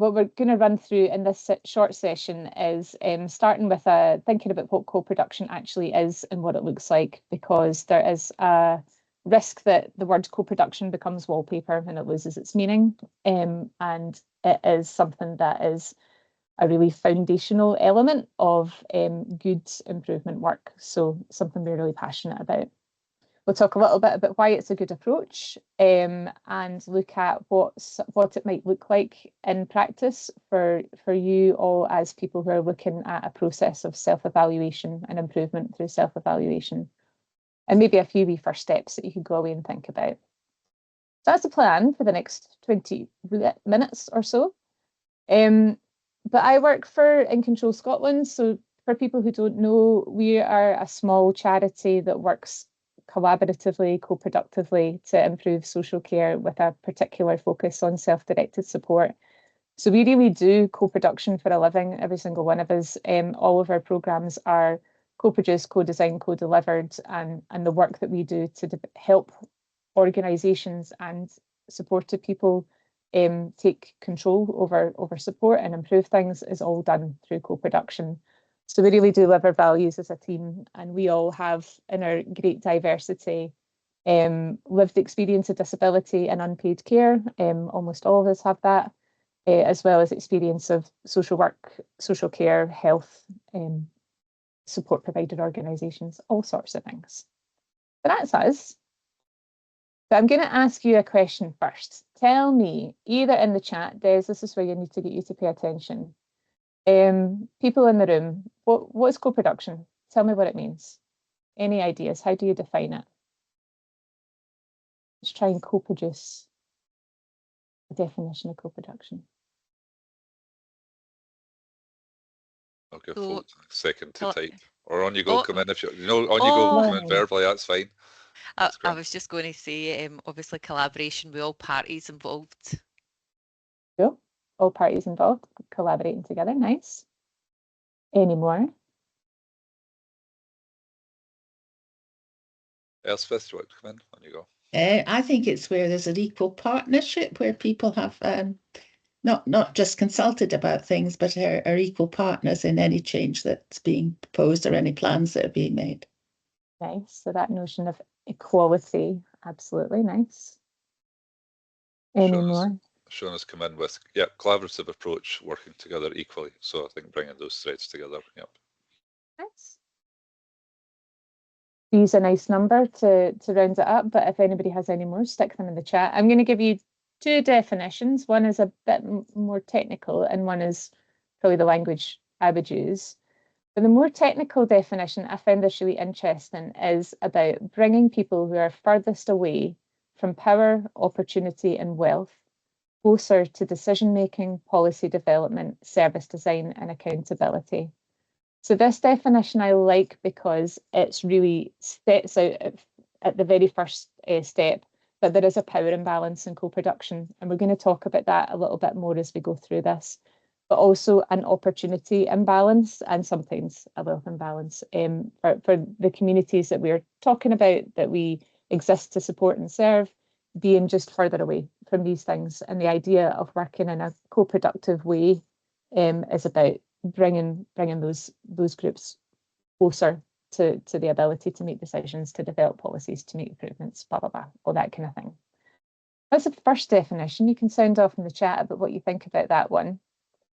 what we're going to run through in this short session is starting with thinking about what co-production actually is and what it looks like, because there is a risk that the word co-production becomes wallpaper and it loses its meaning. And it is something that is a really foundational element of good improvement work. So something we're really passionate about. We'll talk a little bit about why it's a good approach, and look at what it might look like in practice for you all as people who are looking at a process of self-evaluation and improvement through self-evaluation, and maybe a few wee first steps that you could go away and think about. So that's the plan for the next 20 minutes or so. But I work for In Control Scotland. So for people who don't know, we are a small charity that works collaboratively, co-productively to improve social care with a particular focus on self-directed support. So we really do co-production for a living, every single one of us. All of our programmes are co-produced, co-designed, co-delivered, and the work that we do to help organisations and supported people take control over support and improve things is all done through co-production. So we really do live our values as a team, and we all have, in our great diversity, lived experience of disability and unpaid care. Almost all of us have that, as well as experience of social work, social care, health, support provided organisations, all sorts of things. But that's us. But I'm going to ask you a question first. Tell me, either in the chat, Des, this is where you need to get you to pay attention. People in the room, what's co-production? Tell me what it means. Any ideas? How do you define it? Let's try and co-produce a definition of co-production. I'll give folks a second to type. Or on you go, come in if you know, on you go, come in verbally, that's fine. I was just going to say, obviously collaboration with all parties involved. Cool. All parties involved, collaborating together, nice. Any more? Elspeth, do you want to come in? On you go. I think it's where there's an equal partnership, where people have not just consulted about things, but are equal partners in any change that's being proposed or any plans that are being made. Nice. So that notion of equality, absolutely nice. Any more? Shauna's come in with, collaborative approach, working together equally. So I think bringing those threads together, Nice. Use a nice number to round it up, but if anybody has any more, stick them in the chat. I'm going to give you two definitions. One is a bit more technical and one is probably the language I would use. But the more technical definition I find this really interesting is about bringing people who are furthest away from power, opportunity and wealth closer to decision-making, policy development, service design and accountability. So this definition I like because it's really sets out at the very first step that there is a power imbalance in co-production. And we're going to talk about that a little bit more as we go through this, but also an opportunity imbalance and sometimes a wealth imbalance for the communities that we're talking about, that we exist to support and serve, being just further away from these things. And the idea of working in a co-productive way is about bringing those groups closer to the ability to make decisions, to develop policies, to make improvements, blah, blah, blah, all that kind of thing. That's the first definition. You can sound off in the chat about what you think about that one.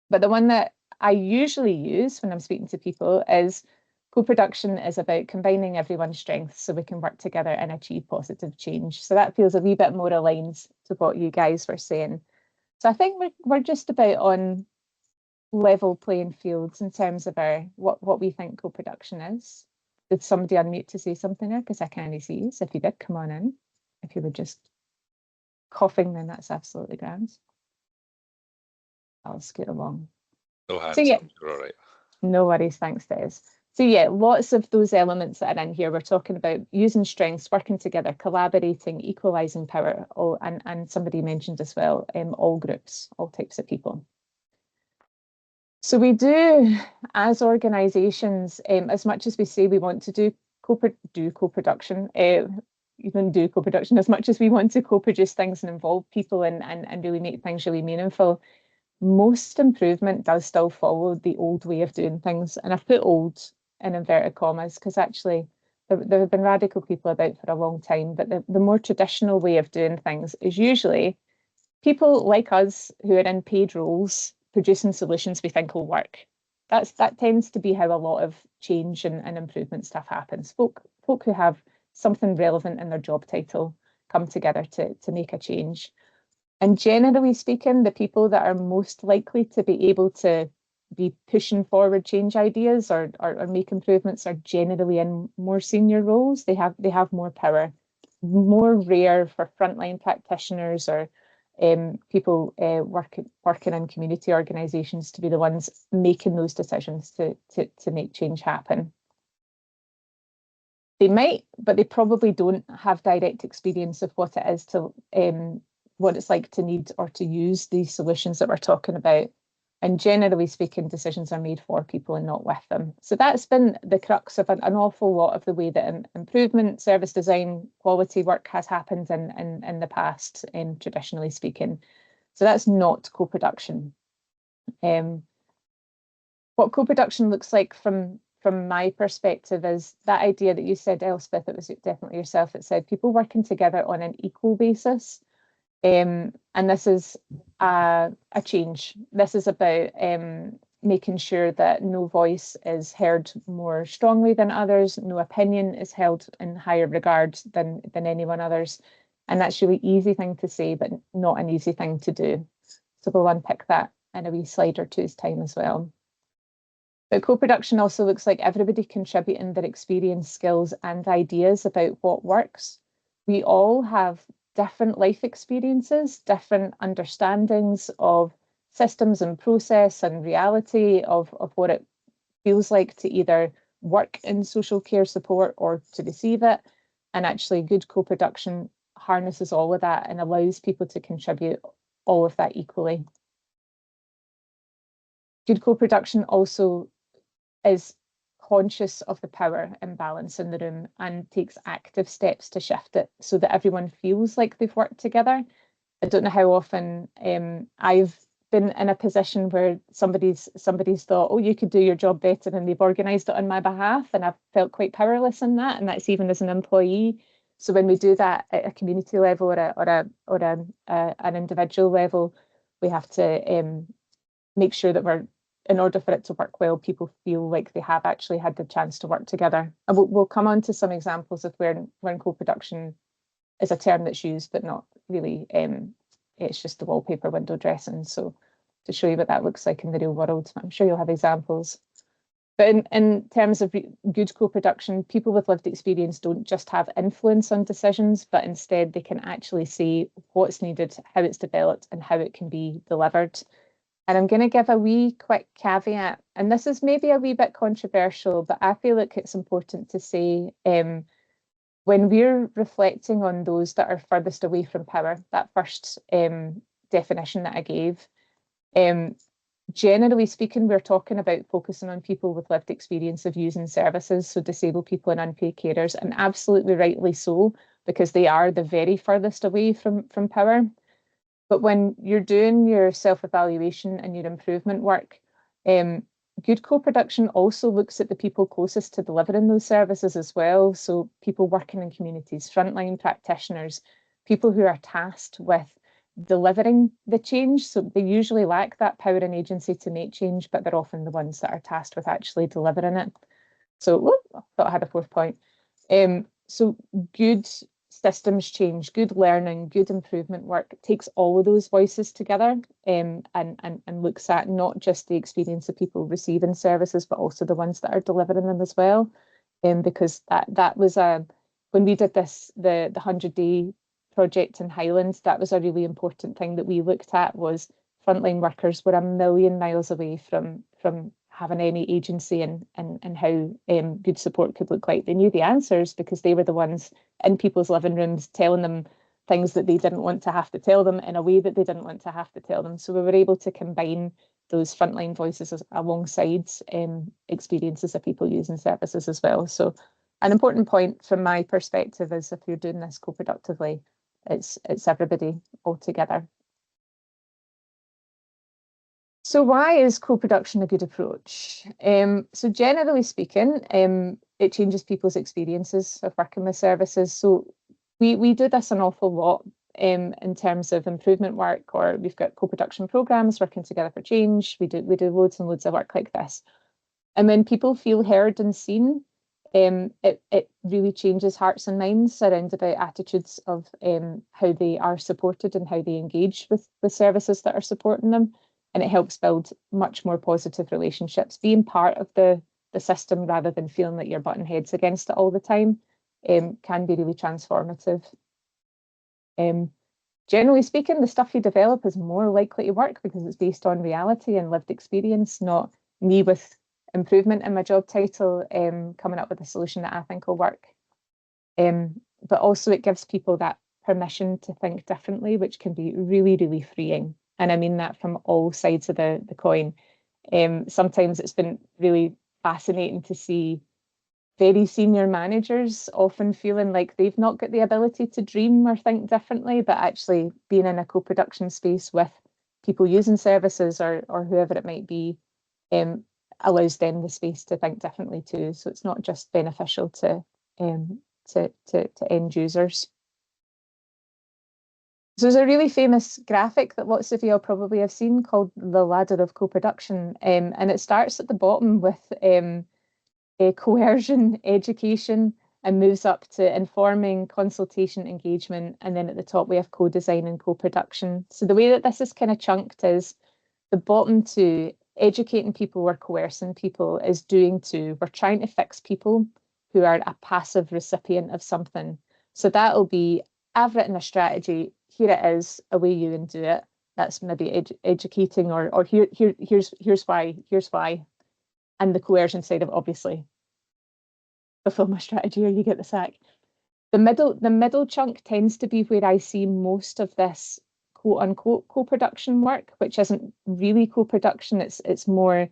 But the one that I usually use when I'm speaking to people is co-production is about combining everyone's strengths so we can work together and achieve positive change. So that feels a wee bit more aligned to what you guys were saying. So I think we're just about on level playing fields in terms of what we think co-production is. Did somebody unmute to say something there? Because I can't see you. So if you did, come on in. If you were just coughing, then that's absolutely grand. I'll scoot along. No hands, so, yeah, you're all right. No worries, thanks, Des. So yeah, lots of those elements that are in here. We're talking about using strengths, working together, collaborating, equalising power, and somebody mentioned as well, all groups, all types of people. So we do, as organisations, as much as we say we want to do co-production, even do co-production, as much as we want to co-produce things and involve people and really make things really meaningful, most improvement does still follow the old way of doing things. And I've put old in inverted commas because actually there have been radical people about for a long time, but the more traditional way of doing things is usually people like us who are in paid roles producing solutions we think will work. That tends to be how a lot of change and improvement stuff happens. Folk who have something relevant in their job title come together to make a change. And generally speaking, the people that are most likely to be able to be pushing forward change ideas or make improvements are generally in more senior roles. They have more power. More rare for frontline practitioners or people working in community organisations to be the ones making those decisions to make change happen. They might, but they probably don't have direct experience of what it is to what it's like to need or to use these solutions that we're talking about. And generally speaking, decisions are made for people and not with them. So that's been the crux of an awful lot of the way that improvement, service design, quality work has happened in the past, traditionally speaking. So that's not co-production. What co-production looks like from my perspective is that idea that you said, Elspeth, it was definitely yourself that said people working together on an equal basis. And this is a change. This is about making sure that no voice is heard more strongly than others, no opinion is held in higher regard than anyone others. And that's a really easy thing to say, but not an easy thing to do. So we'll unpick that in a wee slide or two's time as well. But co-production also looks like everybody contributing their experience, skills, and ideas about what works. We all have different life experiences, different understandings of systems and process and reality of what it feels like to either work in social care support or to receive it. And actually good co-production harnesses all of that and allows people to contribute all of that equally. Good co-production also is conscious of the power imbalance in the room and takes active steps to shift it so that everyone feels like they've worked together. I don't know how often I've been in a position where somebody's thought, oh, you could do your job better, and they've organised it on my behalf, and I've felt quite powerless in that, and that's even as an employee. So when we do that at a community level or an individual level, we have to make sure that in order for it to work well, people feel like they have actually had the chance to work together. And we'll come on to some examples of when co-production is a term that's used, but not really, it's just the wallpaper window dressing. So to show you what that looks like in the real world, I'm sure you'll have examples. But in terms of good co-production, people with lived experience don't just have influence on decisions, but instead they can actually see what's needed, how it's developed, and how it can be delivered. And I'm going to give a wee quick caveat, and this is maybe a wee bit controversial, but I feel like it's important to say when we're reflecting on those that are furthest away from power, that first definition that I gave, generally speaking, we're talking about focusing on people with lived experience of using services, so disabled people and unpaid carers, and absolutely rightly so, because they are the very furthest away from power. But when you're doing your self-evaluation and your improvement work, good co-production also looks at the people closest to delivering those services as well. So people working in communities, frontline practitioners, people who are tasked with delivering the change. So they usually lack that power and agency to make change, but they're often the ones that are tasked with actually delivering it. So I thought I had a fourth point. So good systems change, good learning, good improvement work takes all of those voices together and looks at not just the experience of people receiving services, but also the ones that are delivering them as well. Because that was when we did this, the 100-day project in Highlands, that was a really important thing that we looked at, was frontline workers were a million miles away from having any agency and how good support could look like. They knew the answers because they were the ones in people's living rooms telling them things that they didn't want to have to tell them in a way that they didn't want to have to tell them. So we were able to combine those frontline voices alongside experiences of people using services as well. So an important point from my perspective is if you're doing this co-productively, it's everybody all together. So why is co-production a good approach? So generally speaking, it changes people's experiences of working with services. So we do this an awful lot in terms of improvement work, or we've got co-production programs, working together for change. We do loads and loads of work like this. And when people feel heard and seen, it really changes hearts and minds around about attitudes of how they are supported and how they engage with services that are supporting them. And it helps build much more positive relationships. Being part of the system rather than feeling like you're butting heads against it all the time can be really transformative. Generally speaking, the stuff you develop is more likely to work because it's based on reality and lived experience, not me with improvement in my job title coming up with a solution that I think will work. But also it gives people that permission to think differently, which can be really, really freeing. And I mean that from all sides of the coin. Sometimes it's been really fascinating to see very senior managers often feeling like they've not got the ability to dream or think differently, but actually being in a co-production space with people using services or whoever it might be allows them the space to think differently too. So it's not just beneficial to end users. So there's a really famous graphic that lots of you will probably have seen called the ladder of co-production, and it starts at the bottom with coercion, education, and moves up to informing, consultation, engagement, and then at the top we have co-design and co-production. So the way that this is kind of chunked is the bottom two, educating people or coercing people, is doing two. We're trying to fix people who are a passive recipient of something. So that'll be, I've written a strategy, here it is, away you and do it. That's maybe educating, or here's why. And the coercion side of obviously fulfill my strategy or you get the sack. The middle chunk tends to be where I see most of this quote unquote co-production work, which isn't really co-production, it's more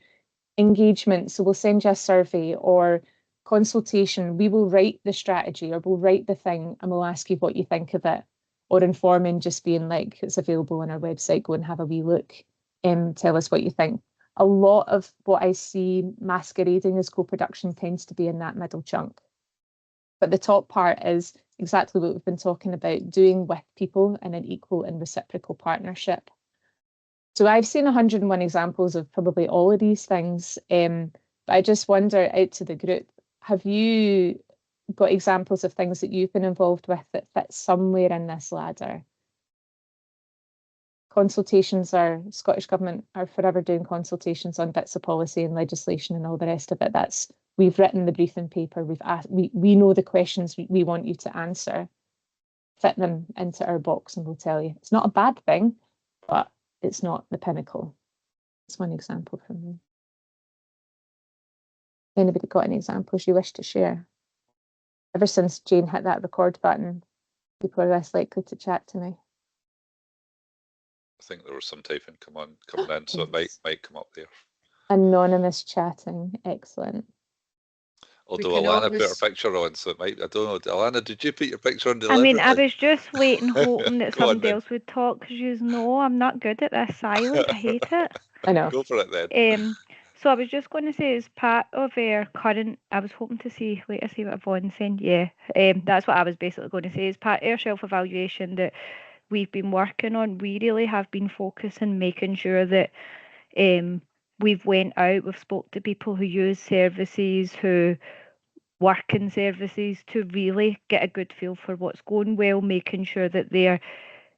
engagement. So we'll send you a survey or consultation. We will write the strategy or we'll write the thing and we'll ask you what you think of it. Or informing, just being like, it's available on our website, go and have a wee look and tell us what you think. A lot of what I see masquerading as co-production tends to be in that middle chunk. But the top part is exactly what we've been talking about, doing with people in an equal and reciprocal partnership. So I've seen 101 examples of probably all of these things, but I just wonder out to the group, have you got examples of things that you've been involved with that fit somewhere in this ladder? Consultations are, Scottish Government are forever doing consultations on bits of policy and legislation and all the rest of it. That's, we've written the briefing paper, we've asked, we know the questions we want you to answer, fit them into our box and we'll tell you. It's not a bad thing, but it's not the pinnacle. It's one example from me. Anybody got any examples you wish to share? Ever since Jane hit that record button, people are less likely to chat to me. I think there was some typing coming in, so it might come up there. Anonymous chatting, excellent. Although Alana put her picture on, so it might, I don't know. Alana, did you put your picture on I mean, I deliberately? was just waiting, hoping that Go on, somebody then. else would talk, because you know I'm not good at this silent. I hate it. I know. Go for it then. So I was just going to say, as part of our current, I was hoping to see, wait, I see what Yvonne's saying. Yeah, that's what I was basically going to say. As part of our self-evaluation that we've been working on, we really have been focusing, making sure that we've went out, we've spoke to people who use services, who work in services, to really get a good feel for what's going well, making sure that they're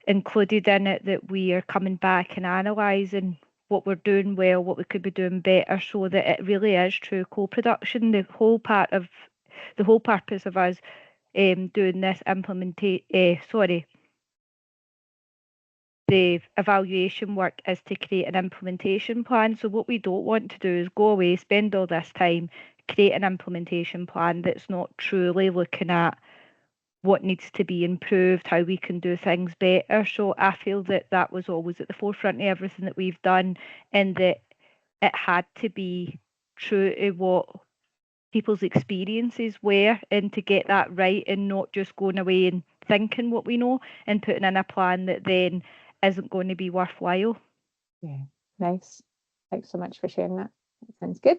included in it, that we are coming back and analysing what we're doing well, what we could be doing better, so that it really is true co-production. The whole purpose of us doing this the evaluation work is to create an implementation plan. So what we don't want to do is go away, spend all this time, create an implementation plan that's not truly looking at what needs to be improved, how we can do things better. So I feel that that was always at the forefront of everything that we've done, and that it had to be true to what people's experiences were, and to get that right, and not just going away and thinking what we know and putting in a plan that then isn't going to be worthwhile. Yeah, nice. Thanks so much for sharing that. That sounds good.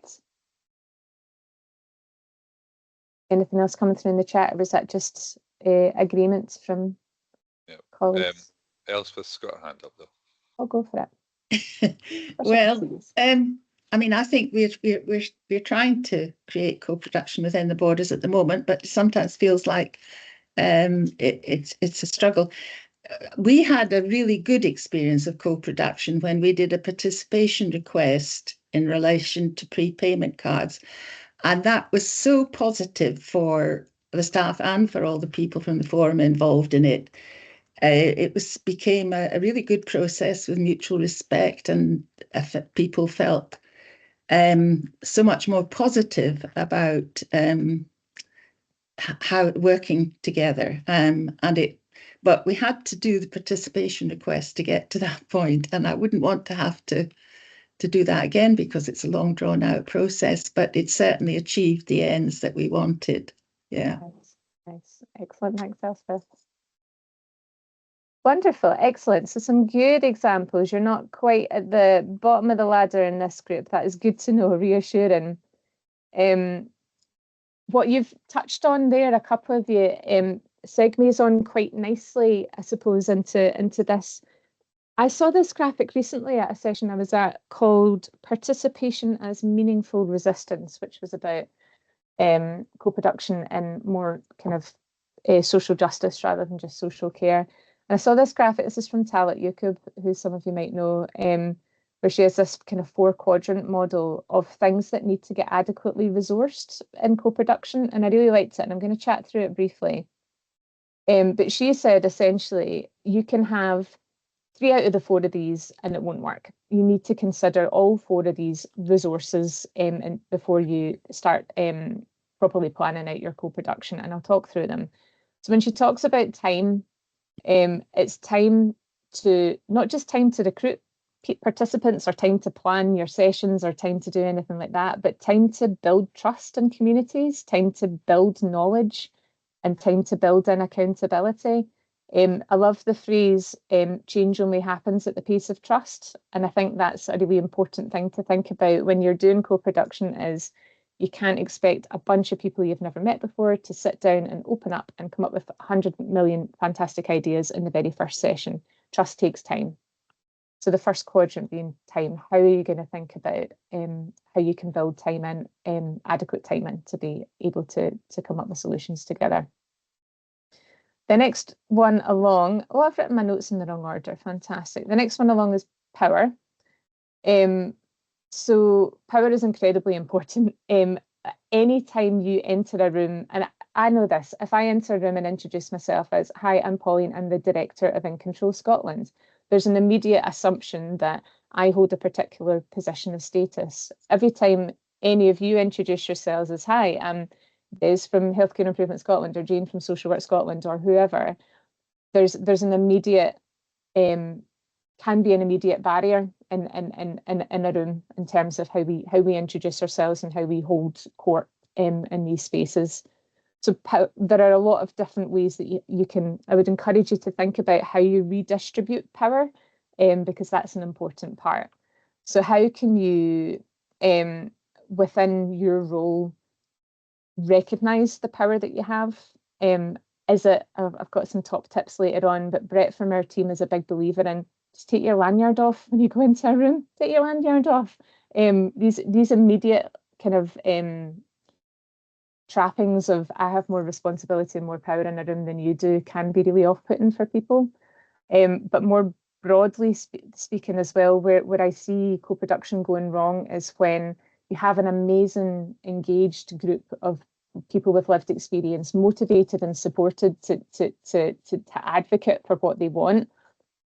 Anything else coming through in the chat, or was that just agreement from colleagues? Elspeth's got a hand up though. I'll go for it. Well, I mean, I think we're trying to create co-production within the borders at the moment, but it sometimes feels like it's a struggle. We had a really good experience of co-production when we did a participation request in relation to prepayment cards. And that was so positive for the staff and for all the people from the forum involved in it. It became a really good process with mutual respect, and people felt so much more positive about how working together. But we had to do the participation request to get to that point, and I wouldn't want to have to do that again because it's a long drawn out process, but it certainly achieved the ends that we wanted. Yeah. Nice. Excellent. Thanks, Elspeth. Wonderful. Excellent. So some good examples. You're not quite at the bottom of the ladder in this group. That is good to know, reassuring. What you've touched on there, a couple of you, segues on quite nicely, I suppose, into this. I saw this graphic recently at a session I was at called Participation as Meaningful Resistance, which was about co-production and more kind of social justice rather than just social care. And I saw this graphic, this is from Talat Yaqub, who some of you might know, where she has this kind of 4-quadrant model of things that need to get adequately resourced in co-production. And I really liked it, and I'm going to chat through it briefly. But she said, essentially, you can have 3 out of the 4 of these and it won't work. You need to consider all 4 of these resources and before you start properly planning out your co-production, and I'll talk through them. So when she talks about time, it's time to, not just time to recruit participants or time to plan your sessions or time to do anything like that, but time to build trust in communities, time to build knowledge, and time to build in accountability. I love the phrase, change only happens at the pace of trust. And I think that's a really important thing to think about when you're doing co-production, is you can't expect a bunch of people you've never met before to sit down and open up and come up with 100 million fantastic ideas in the very first session. Trust takes time. So the first quadrant being time, how are you going to think about how you can build time in, adequate time in, to be able to come up with solutions together. The next one along, oh, I've written my notes in the wrong order, fantastic. The next one along is power. So power is incredibly important. Anytime you enter a room, and I know this, if I enter a room and introduce myself as, hi, I'm Pauline, I'm the director of In Control Scotland, there's an immediate assumption that I hold a particular position of status. Every time any of you introduce yourselves as, hi, I'm Des from Healthcare Improvement Scotland, or Jane from Social Work Scotland, or whoever, there's an immediate, can be an immediate barrier in a room in terms of how we introduce ourselves and how we hold court in these spaces. So there are a lot of different ways that you can, I would encourage you to think about how you redistribute power, because that's an important part. So how can you, within your role, recognise the power that you have? Is it, I've got some top tips later on, but Brett from our team is a big believer in just take your lanyard off when you go into a room, take your lanyard off. These immediate kind of trappings of I have more responsibility and more power in a room than you do can be really off-putting for people. But more broadly speaking as well, where I see co-production going wrong is when you have an amazing engaged group of people with lived experience, motivated and supported to advocate for what they want,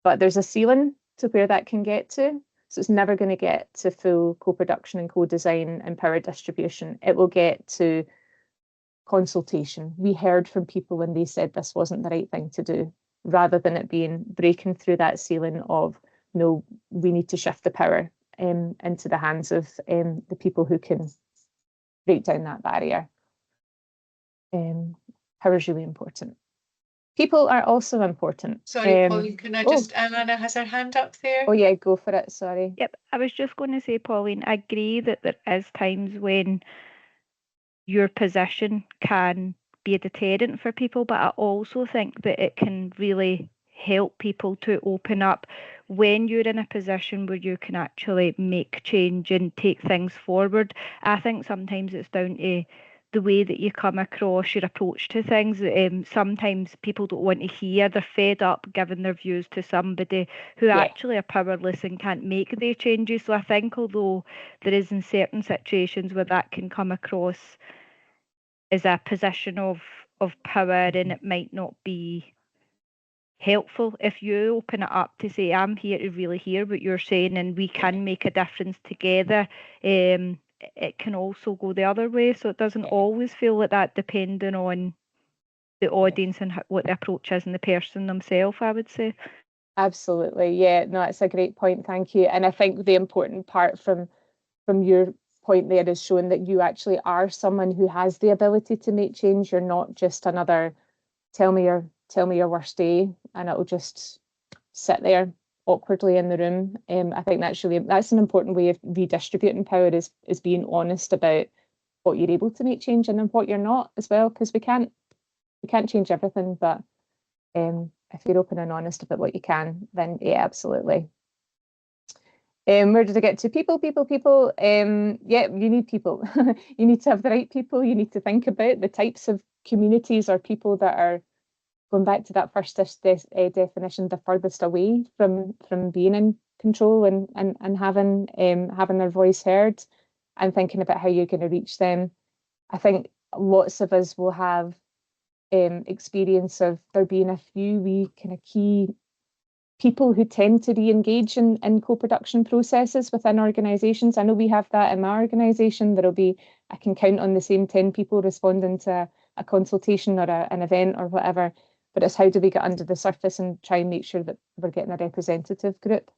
but there's a ceiling to where that can get to. So it's never going to get to full co-production and co-design and power distribution. It will get to consultation. We heard from people when they said this wasn't the right thing to do, rather than it being breaking through that ceiling of, no, we need to shift the power into the hands of the people who can break down that barrier. Power is really important. People are also important. Sorry, Pauline, can I just, Alana has her hand up there. Oh yeah, go for it, sorry. Yep, I was just going to say, Pauline, I agree that there is times when your position can be a deterrent for people, but I also think that it can really help people to open up when you're in a position where you can actually make change and take things forward. I think sometimes it's down to the way that you come across, your approach to things. Sometimes people don't want to hear, they're fed up giving their views to somebody who actually are powerless and can't make the changes. So I think although there is in certain situations where that can come across as a position of power, and it might not be helpful, if you open it up to say, I'm here to really hear what you're saying and we can make a difference together, it can also go the other way. So it doesn't always feel like that, depending on the audience and what the approach is and the person themselves, I would say. Absolutely, yeah, no, it's a great point, thank you. And I think the important part from your point there is showing that you actually are someone who has the ability to make change. You're not just another tell me your worst day and it'll just sit there awkwardly in the room. I think that's an important way of redistributing power, is being honest about what you're able to make change and then what you're not as well, because we can't change everything, but if you're open and honest about what you can, then yeah, absolutely. Where did I get to? People. Yeah, you need people. You need to have the right people. You need to think about the types of communities or people that are, going back to that first definition, the furthest away from being in control and having their voice heard, and thinking about how you're going to reach them. I think lots of us will have experience of there being a few wee kind of key people who tend to re-engage in co-production processes within organisations. I know we have that in my organisation. I can count on the same 10 people responding to a consultation or an event or whatever, but it's how do we get under the surface and try and make sure that we're getting a representative group.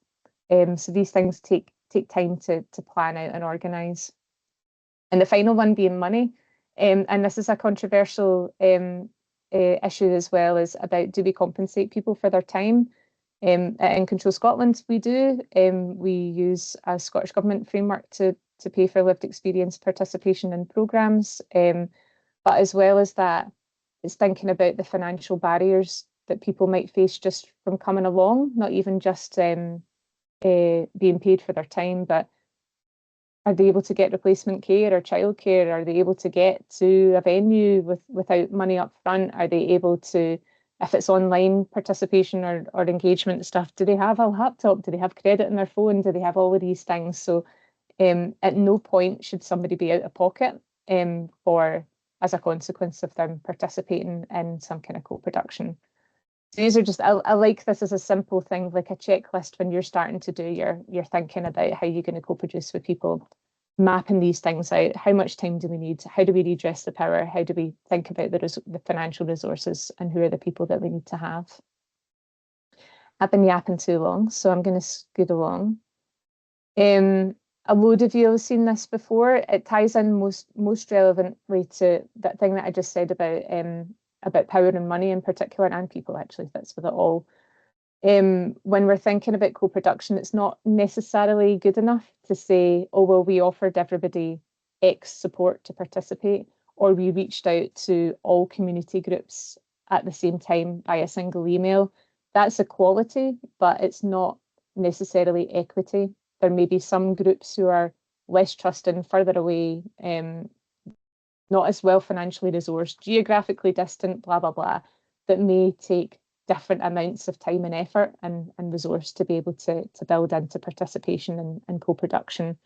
So these things take time to plan out and organise. And the final one being money. And this is a controversial issue as well, is about, do we compensate people for their time? In Control Scotland, we do. We use a Scottish Government framework to pay for lived experience participation in programmes. But as well as that, it's thinking about the financial barriers that people might face just from coming along, not even just being paid for their time, but are they able to get replacement care or childcare? Are they able to get to a venue without money up front? Are they able to, if it's online participation or engagement stuff, do they have a laptop? Do they have credit on their phone? Do they have all of these things? So at no point should somebody be out of pocket as a consequence of them participating in some kind of co-production. So these are just, I like this as a simple thing, like a checklist when you're starting to do your thinking about how you're going to co-produce with people, mapping these things out. How much time do we need? How do we redress the power? How do we think about the financial resources, and who are the people that we need to have? I've been yapping too long, so I'm going to scoot along. A load of you have seen this before. It ties in most relevantly to that thing that I just said about power and money in particular, and people actually fits with it all. When we're thinking about co-production, it's not necessarily good enough to say, oh, well, we offered everybody X support to participate, or we reached out to all community groups at the same time by a single email. That's equality, but it's not necessarily equity. There may be some groups who are less trusting, further away, not as well financially resourced, geographically distant, blah, blah, blah, that may take different amounts of time and effort and resource to be able to build into participation and co-production.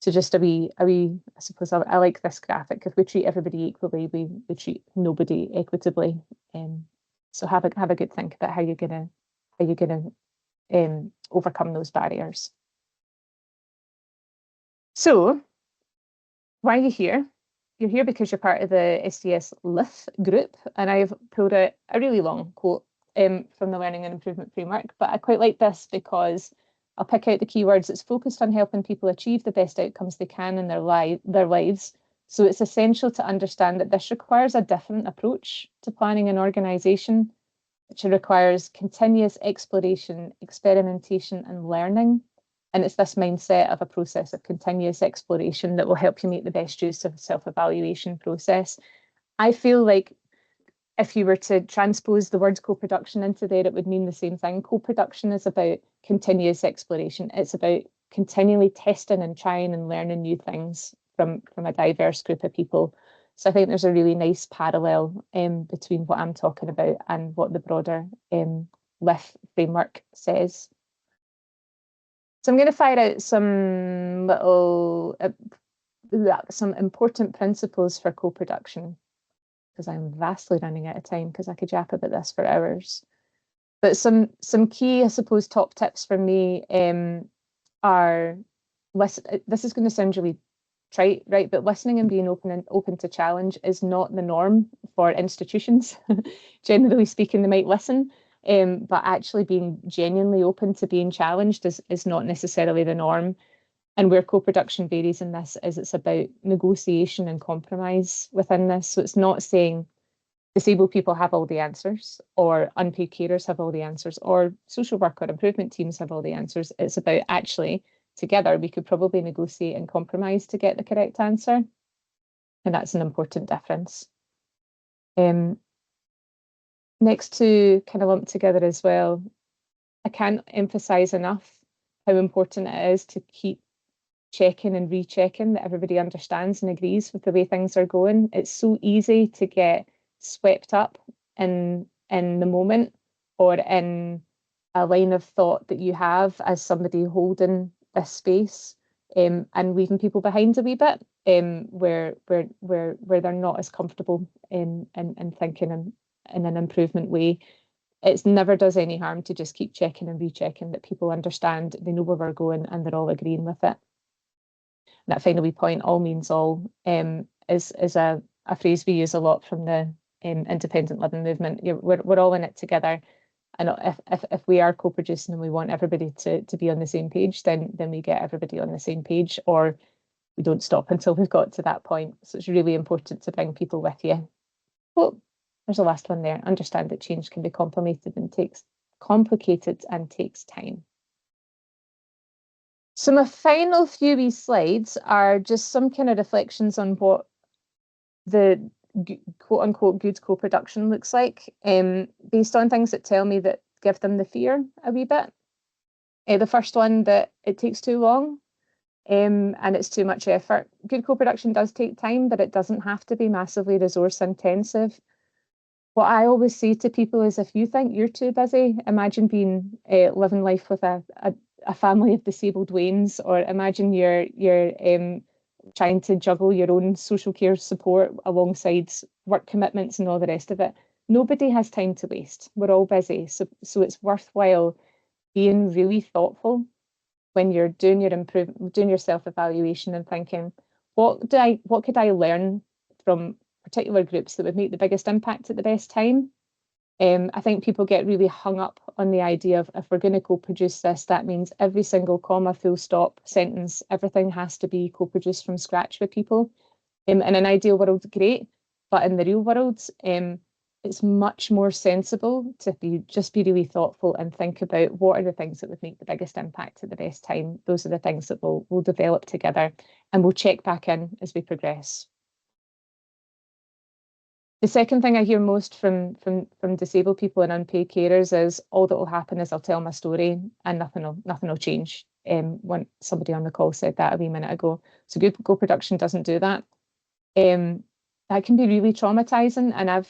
So just a wee, I suppose I like this graphic. If we treat everybody equally, we treat nobody equitably. So have a good think about how you're gonna overcome those barriers. So why are you here? You're here because you're part of the SDS LIF group, and I've pulled out a really long quote from the Learning and Improvement Framework, but I quite like this because I'll pick out the keywords. It's focused on helping people achieve the best outcomes they can in their lives. So it's essential to understand that this requires a different approach to planning and organisation. which requires continuous exploration, experimentation, and learning. And it's this mindset of a process of continuous exploration that will help you make the best use of a self-evaluation process. I feel like if you were to transpose the word co-production into there, it would mean the same thing. Co-production is about continuous exploration. It's about continually testing and trying and learning new things from a diverse group of people. So I think there's a really nice parallel between what I'm talking about and what the broader LIF framework says. So I'm going to fire out some little, some important principles for co-production, because I'm vastly running out of time because I could yap about this for hours. But some key, I suppose, top tips for me are, this is going to sound really trite, right? But listening and being open to challenge is not the norm for institutions. Generally speaking, they might listen, but actually being genuinely open to being challenged is not necessarily the norm. And where co-production varies in this is it's about negotiation and compromise within this. So it's not saying disabled people have all the answers, or unpaid carers have all the answers, or social work or improvement teams have all the answers. It's about actually together we could probably negotiate and compromise to get the correct answer. And that's an important difference. Next to kind of lump together as well, I can't emphasize enough how important it is to keep checking and rechecking that everybody understands and agrees with the way things are going. It's so easy to get swept up in the moment or in a line of thought that you have as somebody holding this space, and leaving people behind a wee bit, where they're not as comfortable in thinking in an improvement way. It never does any harm to just keep checking and rechecking that people understand, they know where we're going, and they're all agreeing with it. That final wee point, all means all, is a phrase we use a lot from the independent living movement. We're all in it together, and if we are co-producing and we want everybody to be on the same page, then we get everybody on the same page, or we don't stop until we've got to that point. So it's really important to bring people with you. Oh, there's a last one there. Understand that change can be complicated and takes time. So my final few wee slides are just some kind of reflections on what the quote-unquote good co-production looks like, based on things that tell me that give them the fear a wee bit. The first one, that it takes too long and it's too much effort. Good co-production does take time, but it doesn't have to be massively resource intensive. What I always say to people is, if you think you're too busy, imagine being living life with a family of disabled Waynes, or imagine you're trying to juggle your own social care support alongside work commitments and all the rest of it. Nobody has time to waste. We're all busy. So it's worthwhile being really thoughtful when you're doing your self-evaluation and thinking, what could I learn from particular groups that would make the biggest impact at the best time? I think people get really hung up on the idea of, if we're going to co-produce this, that means every single comma, full stop, sentence, everything has to be co-produced from scratch with people. In an ideal world, great, but in the real world, it's much more sensible to be really thoughtful and think about what are the things that would make the biggest impact at the best time. Those are the things that we'll develop together, and we'll check back in as we progress. The second thing I hear most from disabled people and unpaid carers is, all that will happen is I'll tell my story and nothing will change. When somebody on the call said that a wee minute ago. So good co-production doesn't do that. That can be really traumatizing, and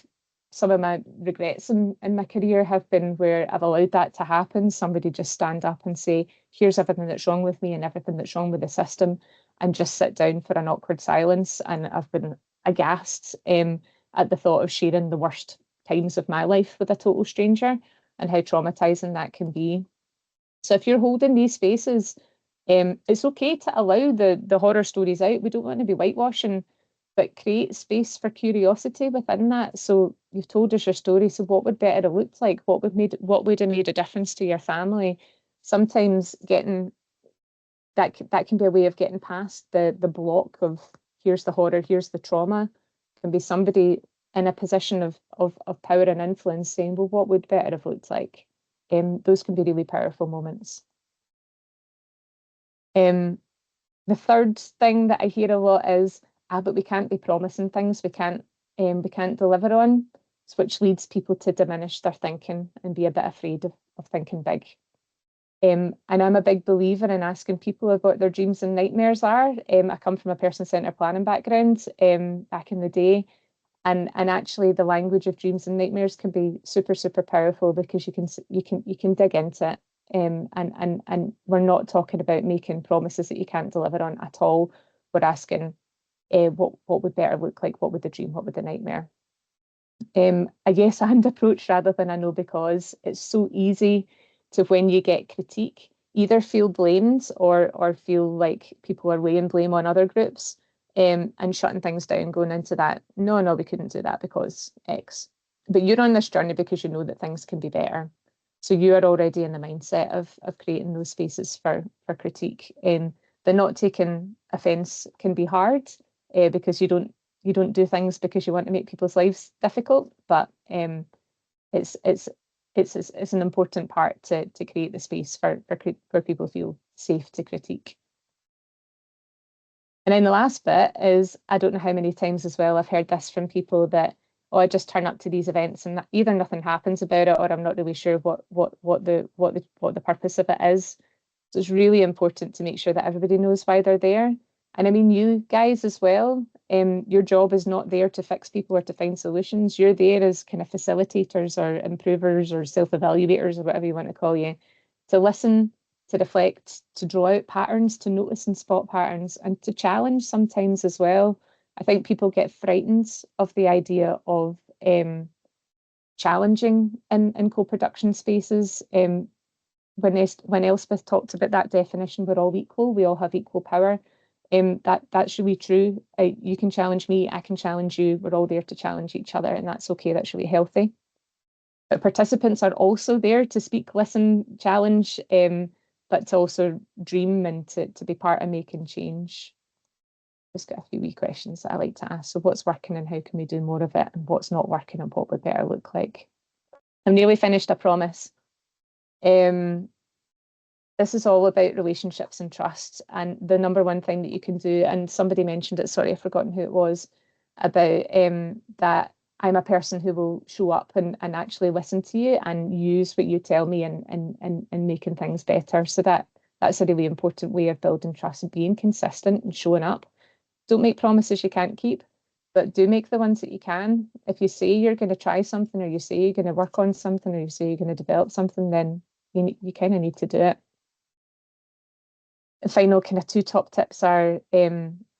some of my regrets in my career have been where I've allowed that to happen. Somebody just stand up and say, here's everything that's wrong with me and everything that's wrong with the system, and just sit down for an awkward silence. And I've been aghast at the thought of sharing the worst times of my life with a total stranger, and how traumatizing that can be. So if you're holding these spaces, it's okay to allow the horror stories out. We don't want to be whitewashing, but create space for curiosity within that. So you've told us your story, so what would better have looked like? What would have made a difference to your family? Sometimes getting that can be a way of getting past the block of, here's the horror, here's the trauma. Can be somebody in a position of power and influence saying, well, what would better have looked like? Those can be really powerful moments. The third thing that I hear a lot is, but we can't be promising things we can't deliver on, which leads people to diminish their thinking and be a bit afraid of thinking big. And I'm a big believer in asking people of what their dreams and nightmares are. I come from a person-centered planning background back in the day, and actually the language of dreams and nightmares can be super, super powerful because you can dig into it. And we're not talking about making promises that you can't deliver on at all. We're asking what would better look like, what would the dream, what would the nightmare? A yes and approach rather than a no, because it's so easy to, when you get critique, either feel blamed or feel like people are laying blame on other groups, and shutting things down, going into that, no, we couldn't do that because X. But you're on this journey because you know that things can be better. So you are already in the mindset of creating those spaces for critique. The not taking offence can be hard because you don't do things because you want to make people's lives difficult, but it's an important part to create the space for people to feel safe to critique. And then the last bit is, I don't know how many times as well I've heard this from people that, I just turn up to these events and either nothing happens about it or I'm not really sure what the purpose of it is. So it's really important to make sure that everybody knows why they're there. And I mean, you guys as well, your job is not there to fix people or to find solutions. You're there as kind of facilitators or improvers or self-evaluators or whatever you want to call you, to listen, to reflect, to draw out patterns, to notice and spot patterns, and to challenge sometimes as well. I think people get frightened of the idea of challenging in co-production spaces. When Elspeth talked about that definition, we're all equal, we all have equal power. That's really true. You can challenge me, I can challenge you. We're all there to challenge each other, and that's okay. That's really healthy. But participants are also there to speak, listen, challenge, but to also dream and to be part of making change. Just got a few wee questions that I like to ask. So what's working and how can we do more of it? And what's not working and what would better look like? I'm nearly finished, I promise. This is all about relationships and trust. And the number one thing that you can do, and somebody mentioned it, sorry, I've forgotten who it was, about that I'm a person who will show up and actually listen to you and use what you tell me and making things better. So that's a really important way of building trust, and being consistent and showing up. Don't make promises you can't keep, but do make the ones that you can. If you say you're going to try something, or you say you're going to work on something, or you say you're going to develop something, then you kind of need to do it. The final kind of two top tips are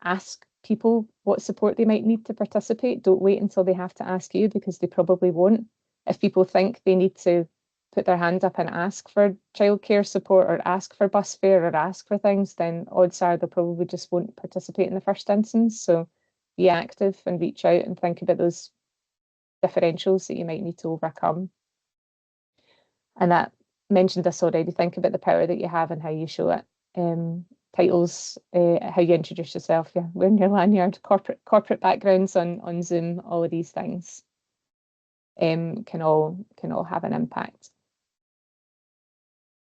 ask people what support they might need to participate. Don't wait until they have to ask you, because they probably won't. If people think they need to put their hand up and ask for childcare support or ask for bus fare or ask for things, then odds are they probably just won't participate in the first instance. So be active and reach out and think about those differentials that you might need to overcome. And that mentioned this already, think about the power that you have and how you show it. Titles, how you introduce yourself, wearing your lanyard, corporate backgrounds on Zoom, all of these things can all have an impact.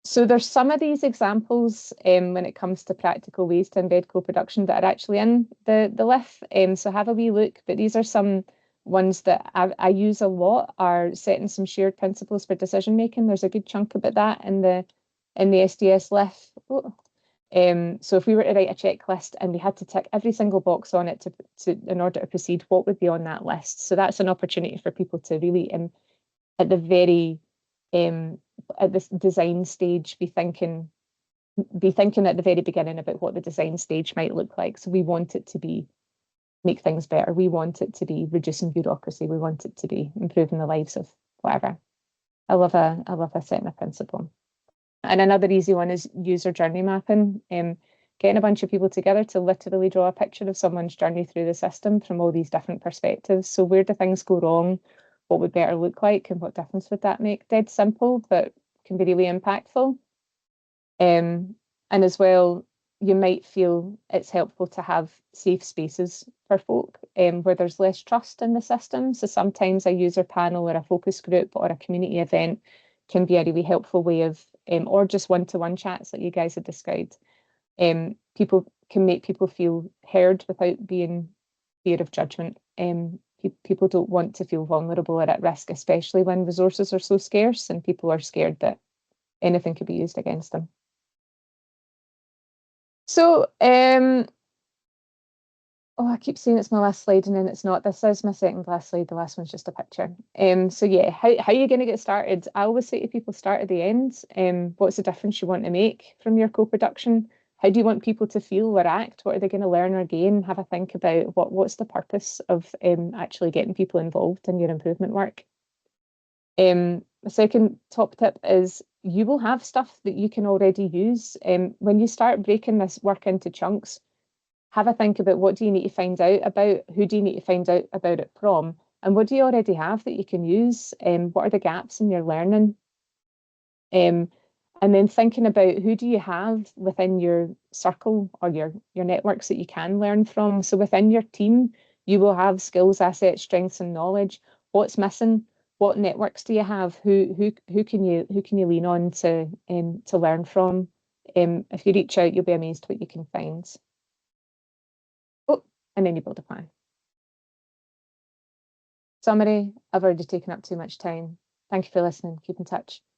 So there's some of these examples when it comes to practical ways to embed co-production that are actually in the LIF. So have a wee look, but these are some ones that I use a lot, are setting some shared principles for decision making. There's a good chunk about that in the SDS LIF. So if we were to write a checklist and we had to tick every single box on it to in order to proceed, what would be on that list? So that's an opportunity for people to really, at the very at this design stage, be thinking at the very beginning about what the design stage might look like. So we want it to be make things better. We want it to be reducing bureaucracy. We want it to be improving the lives of whatever. I love a setting a principle. And another easy one is user journey mapping. Getting a bunch of people together to literally draw a picture of someone's journey through the system from all these different perspectives. So where do things go wrong? What would better look like, and what difference would that make? Dead simple, but can be really impactful. And as well, you might feel it's helpful to have safe spaces for folk. where there's less trust in the system. So sometimes a user panel or a focus group or a community event can be a really helpful way of, or just one-to-one chats like you guys have described. People can make people feel heard without being fear of judgment. People don't want to feel vulnerable or at risk, especially when resources are so scarce and people are scared that anything could be used against them. So, oh, I keep saying it's my last slide and then it's not. This is my second last slide. The last one's just a picture. So yeah, how are you going to get started? I always say to people, start at the end. What's the difference you want to make from your co-production? How do you want people to feel or act? What are they going to learn or gain? Have a think about what's the purpose of actually getting people involved in your improvement work. The second top tip is you will have stuff that you can already use. When you start breaking this work into chunks, have a think about what do you need to find out about, who do you need to find out about it from, and what do you already have that you can use? What are the gaps in your learning? And then thinking about who do you have within your circle or your networks that you can learn from. So within your team, you will have skills, assets, strengths, and knowledge. What's missing? What networks do you have? Who can you lean on to learn from? If you reach out, you'll be amazed what you can find. Oh, and then you build a plan. Summary, I've already taken up too much time. Thank you for listening. Keep in touch.